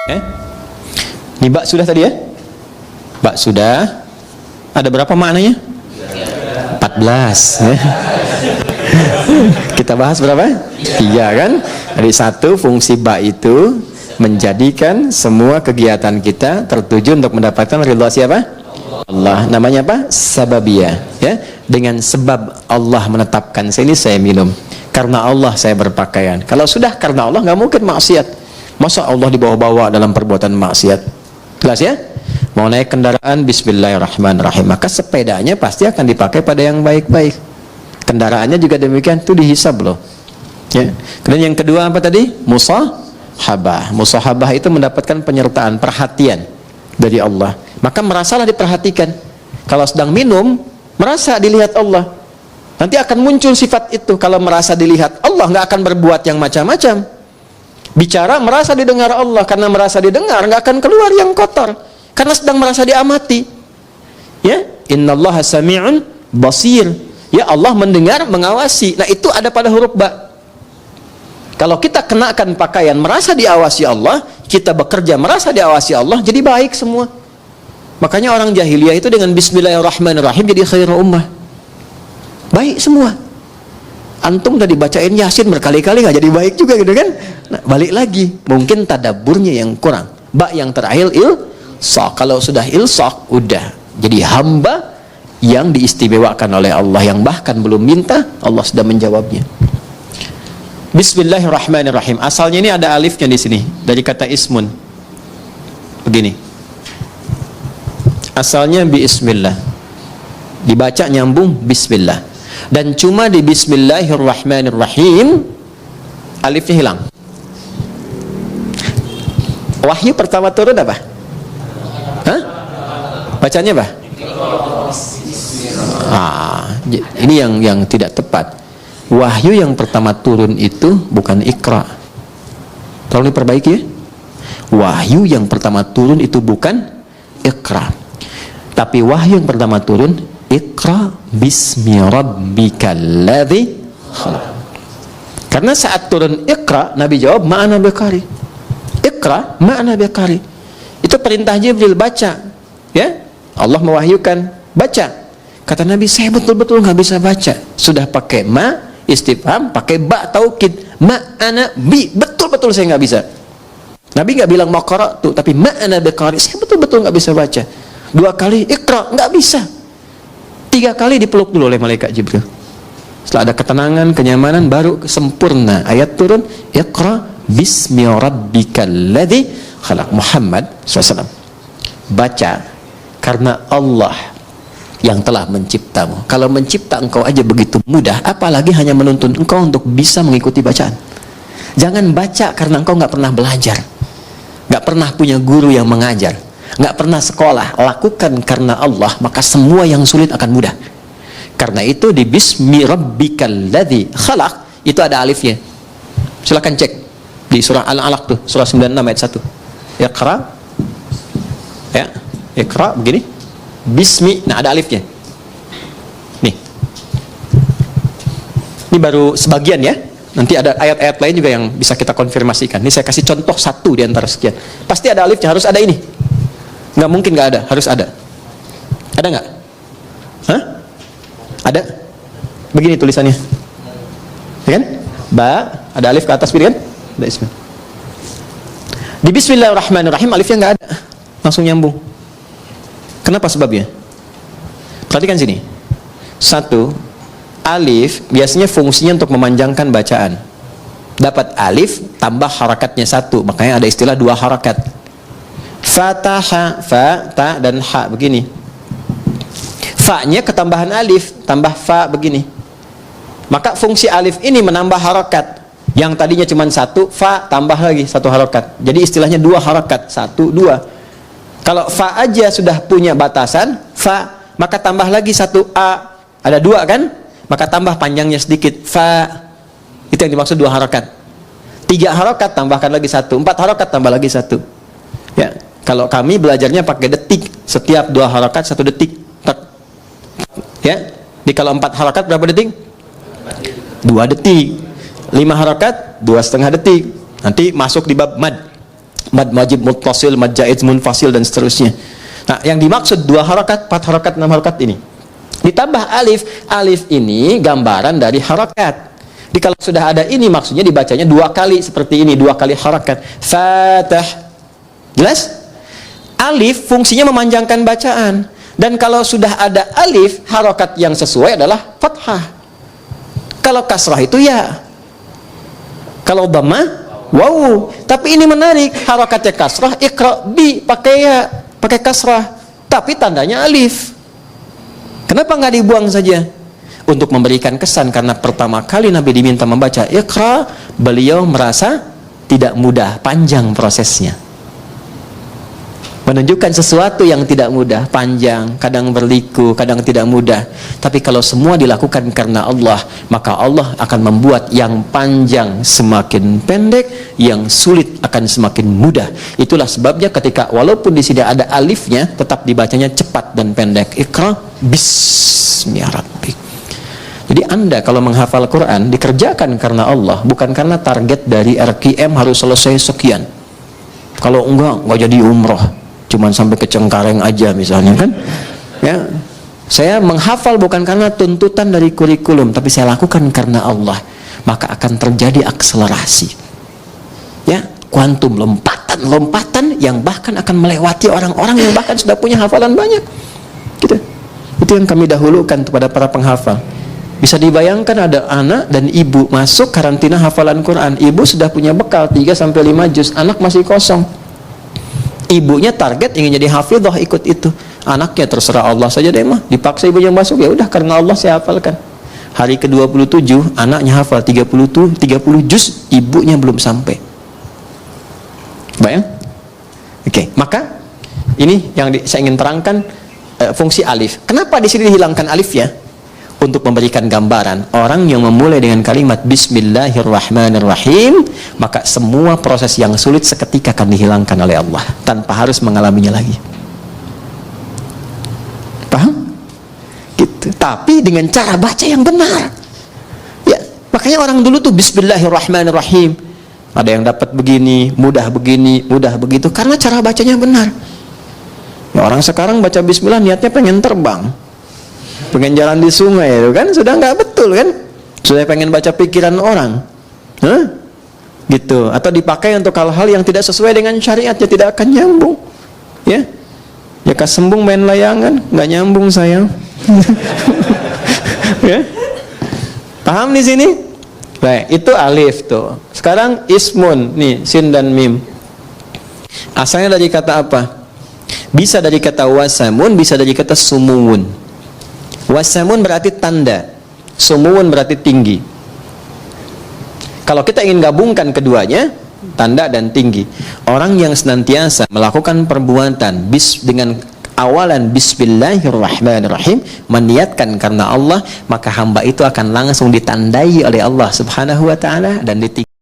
Ini bak sudah tadi ya? Bak sudah. Ada berapa maknanya? 14 ya. Kita bahas berapa? 3 kan? Jadi 1, fungsi ba itu menjadikan semua kegiatan kita tertuju untuk mendapatkan ridha siapa? Allah. Namanya apa? Sababiyah ya. Dengan sebab Allah menetapkan saya minum. Karena Allah saya berpakaian. Kalau sudah karena Allah nggak mungkin maksiat. Masa Allah dibawa-bawa dalam perbuatan maksiat? Jelas ya? Mau naik kendaraan, bismillahirrahmanirrahim. Maka sepedanya pasti akan dipakai pada yang baik-baik. Kendaraannya juga demikian, itu dihisab loh. Ya. Kemudian yang kedua apa tadi? Musahabah. Musahabah itu mendapatkan penyertaan, perhatian dari Allah. Maka merasalah diperhatikan. Kalau sedang minum, merasa dilihat Allah. Nanti akan muncul sifat itu. Kalau merasa dilihat Allah, nggak akan berbuat yang macam-macam. Bicara, merasa didengar Allah. Karena merasa didengar, nggak akan keluar yang kotor. Karena sedang merasa diamati. Ya, innallaha sami'un basir. Ya, Allah mendengar, mengawasi. Nah, itu ada pada huruf ba. Kalau kita kenakan pakaian merasa diawasi Allah, kita bekerja merasa diawasi Allah, jadi baik semua. Makanya orang jahiliyah itu dengan bismillahirrahmanirrahim jadi khairul ummah. Baik semua. Antum tadi bacain Yasin berkali-kali nggak jadi baik juga gitu kan? Nah, balik lagi, mungkin tadabburnya yang kurang. Ba yang terakhir ilsaq. Kalau sudah ilsaq, udah jadi hamba yang diistimewakan oleh Allah, yang bahkan belum minta Allah sudah menjawabnya. Bismillahirrahmanirrahim. Asalnya ini ada alifnya di sini dari kata ismun. Begini. Asalnya bismillah. Dibaca nyambung bismillah. Dan cuma di bismillahirrahmanirrahim alifnya hilang. Wahyu pertama turun apa? Hah? Bacanya apa? Ini yang tidak tepat. Wahyu yang pertama turun itu bukan Iqra. Tolong diperbaiki ya. Wahyu yang pertama turun itu bukan Iqra. Tapi wahyu yang pertama turun Iqra bismi rabbikal ladzi khalaq. Karena saat turun Iqra, Nabi jawab ma'ana biqari. Iqra ma'ana biqari. Itu perintah Jibril, baca. Ya? Allah mewahyukan, baca. Kata Nabi, saya betul-betul nggak bisa baca. Sudah pakai ma istifham, pakai ba taukid, ma'ana bi, betul-betul saya nggak bisa. Nabi nggak bilang mau qara'tu, tapi ma'ana biqari, saya betul-betul nggak bisa baca. 2 kali Iqra, nggak bisa. 3 kali dipeluk dulu oleh malaikat Jibril. Setelah ada ketenangan, kenyamanan, baru sempurna ayat turun, Iqra bismi rabbikal ladzi khalaq. Muhammad SAW, baca karena Allah yang telah menciptamu. Kalau mencipta engkau aja begitu mudah, apalagi hanya menuntun engkau untuk bisa mengikuti bacaan. Jangan baca karena engkau nggak pernah belajar, nggak pernah punya guru yang mengajar, nggak pernah sekolah. Lakukan karena Allah, maka semua yang sulit akan mudah. Karena itu di bismi rabbikal ladzi khalaq itu ada alifnya. Silakan cek di surah Al-Alaq tuh, surah 96 ayat 1. Iqra, ya, Iqra begini. Bismi, nah ada alifnya. Nih. Ini baru sebagian ya. Nanti ada ayat-ayat lain juga yang bisa kita konfirmasikan. Ini saya kasih contoh 1 di antara sekian. Pasti ada alifnya, harus ada ini. Nggak mungkin nggak ada, harus ada. Ada nggak? Hah? Ada? Begini tulisannya. Ya kan? Ba, ada alif ke atas begini kan? Ada ismi. Di bismillahirrahmanirrahim alifnya nggak ada. Langsung nyambung. Kenapa sebabnya? Perhatikan sini. 1, alif biasanya fungsinya untuk memanjangkan bacaan. Dapat alif tambah harakatnya 1, makanya ada istilah 2 harakat. Fataha, fa, ta, dan ha begini. Fa-nya ketambahan alif, tambah fa begini. Maka fungsi alif ini menambah harakat. Yang tadinya cuma 1, fa tambah lagi 1 harakat. Jadi istilahnya 2 harakat, 1, 2. Kalau fa aja sudah punya batasan, fa, maka tambah lagi 1 a. Ada 2 kan? Maka tambah panjangnya sedikit, fa. Itu yang dimaksud 2 harakat. 3 harakat tambahkan lagi 1, 4 harakat tambah lagi 1. Ya, kalau kami belajarnya pakai detik. Setiap 2 harakat 1 detik. Ya, di kalau 4 harakat berapa detik? 2 detik. 5 harakat 2,5 detik. Nanti masuk di bab mad. mad wajib muttasil, mad jaiz munfasil dan seterusnya. Nah, yang dimaksud 2 harakat, 4 harakat, 6 harakat ini. Ditambah alif. Alif ini gambaran dari harakat. Jadi kalau sudah ada ini maksudnya dibacanya 2 kali seperti ini, 2 kali harakat. Fatah. Jelas? Alif fungsinya memanjangkan bacaan. Dan kalau sudah ada alif, harakat yang sesuai adalah fathah. Kalau kasrah itu ya. Kalau dhammah, waw. Tapi ini menarik, harakatnya kasrah, iqra bi pakai ya, pakai kasrah. Tapi tandanya alif. Kenapa nggak dibuang saja? Untuk memberikan kesan, karena pertama kali Nabi diminta membaca iqra, beliau merasa tidak mudah, panjang prosesnya. Menunjukkan sesuatu yang tidak mudah, panjang, kadang berliku, kadang tidak mudah. Tapi kalau semua dilakukan karena Allah, maka Allah akan membuat yang panjang semakin pendek, yang sulit akan semakin mudah. Itulah sebabnya ketika walaupun di sini ada alifnya, tetap dibacanya cepat dan pendek. Iqra bismi rabbik. Jadi Anda kalau menghafal Quran dikerjakan karena Allah, bukan karena target dari RQM harus selesai sekian. Kalau enggak jadi umroh. Cuman sampai ke Cengkareng aja misalnya kan ya. Saya menghafal bukan karena tuntutan dari kurikulum, tapi saya lakukan karena Allah, maka akan terjadi akselerasi ya, kuantum, lompatan yang bahkan akan melewati orang-orang yang bahkan sudah punya hafalan banyak gitu. Itu yang kami dahulukan kepada para penghafal. Bisa dibayangkan ada anak dan ibu masuk karantina hafalan Quran, ibu sudah punya bekal 3-5 juz, anak masih kosong. Ibunya target ingin jadi hafidhah, ikut itu. Anaknya terserah Allah saja deh mah, dipaksa ibunya masuk, ya udah karena Allah saya hafalkan. Hari ke-27 anaknya hafal 30 juz, ibunya belum sampai. Bayang? Oke, maka ini yang saya ingin terangkan, fungsi alif. Kenapa di sini dihilangkan alif ya? Untuk memberikan gambaran, orang yang memulai dengan kalimat Bismillahirrahmanirrahim, maka semua proses yang sulit seketika akan dihilangkan oleh Allah tanpa harus mengalaminya lagi. Paham? Gitu. Tapi dengan cara baca yang benar ya, makanya orang dulu tuh Bismillahirrahmanirrahim, ada yang dapat begini, mudah begitu, karena cara bacanya benar ya. Orang sekarang baca Bismillah niatnya pengen terbang, pengen jalan di sungai itu kan, sudah nggak betul kan, sudah pengen baca pikiran orang gitu, atau dipakai untuk hal-hal yang tidak sesuai dengan syariatnya, tidak akan nyambung ya. Ya kasembung main layangan, nggak nyambung sayang. Ya, paham di sini? Baik, itu alif tuh. Sekarang ismun nih, sin dan mim, asalnya dari kata apa? Bisa dari kata wasamun, bisa dari kata sumuwun. Wasamun berarti tanda, sumuwun berarti tinggi. Kalau kita ingin gabungkan keduanya, tanda dan tinggi, orang yang senantiasa melakukan perbuatan dengan awalan Bismillahirrahmanirrahim, meniatkan karena Allah, maka hamba itu akan langsung ditandai oleh Allah Subhanahu wa ta'ala dan ditinggi.